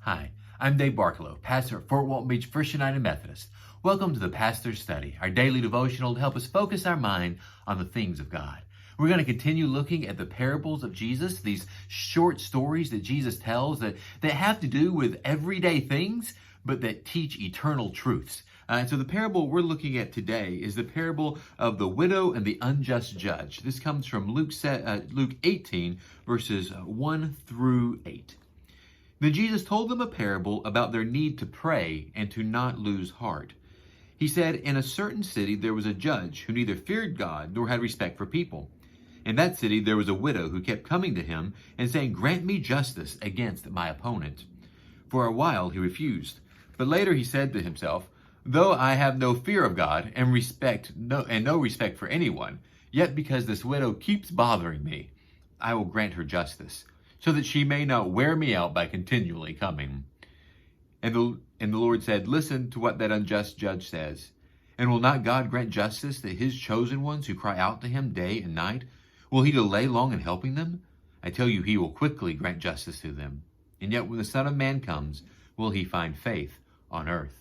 Hi, I'm Dave Barkalow, pastor at Fort Walton Beach First United Methodist. Welcome to the Pastor's Study, our daily devotional to help us focus our mind on the things of God. We're going to continue looking at the parables of Jesus, these short stories that Jesus tells that have to do with everyday things, but that teach eternal truths. And so the parable we're looking at today is the parable of the widow and the unjust judge. This comes from Luke 18, verses 1 through 8. Then Jesus told them a parable about their need to pray and to not lose heart. He said, in a certain city there was a judge who neither feared God nor had respect for people. In that city there was a widow who kept coming to him and saying, "Grant me justice against my opponent." For a while he refused. But later he said to himself, "Though I have no fear of God and no respect for anyone, yet because this widow keeps bothering me, I will grant her justice, so that she may not wear me out by continually coming." And the Lord said, "Listen to what that unjust judge says. And will not God grant justice to his chosen ones who cry out to him day and night? Will he delay long in helping them? I tell you, he will quickly grant justice to them. And yet when the Son of Man comes, will he find faith on earth?"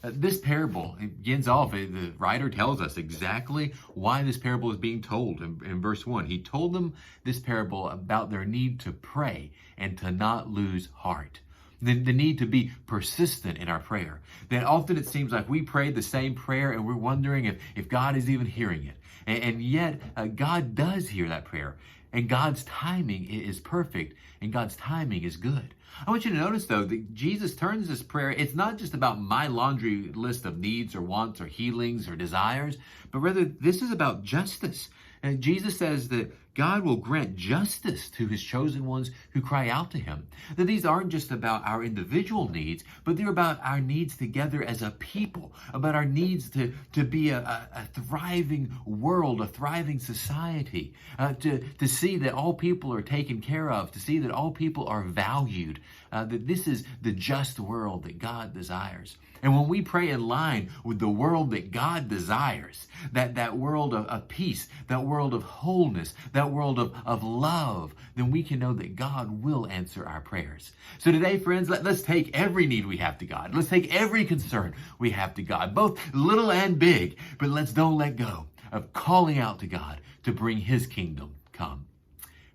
This parable begins off, the writer tells us exactly why this parable is being told in verse 1. He told them this parable about their need to pray and to not lose heart. The need to be persistent in our prayer. That often it seems like we pray the same prayer and we're wondering if God is even hearing it. And yet God does hear that prayer. And God's timing is perfect, and God's timing is good. I want you to notice, though, that Jesus turns this prayer, it's not just about my laundry list of needs or wants or healings or desires, but rather this is about justice. And Jesus says that God will grant justice to his chosen ones who cry out to him. That these aren't just about our individual needs, but they're about our needs together as a people, about our needs to be a thriving world, a thriving society, to see that all people are taken care of, to see that all people are valued, that this is the just world that God desires. And when we pray in line with the world that God desires, that world of peace, that world of wholeness, that world of love, then we can know that God will answer our prayers. So today, friends, let's take every need we have to God. Let's take every concern we have to God, both little and big, but let's don't let go of calling out to God to bring his kingdom come.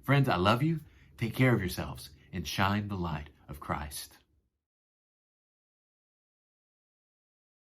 Friends, I love you. Take care of yourselves and shine the light of Christ.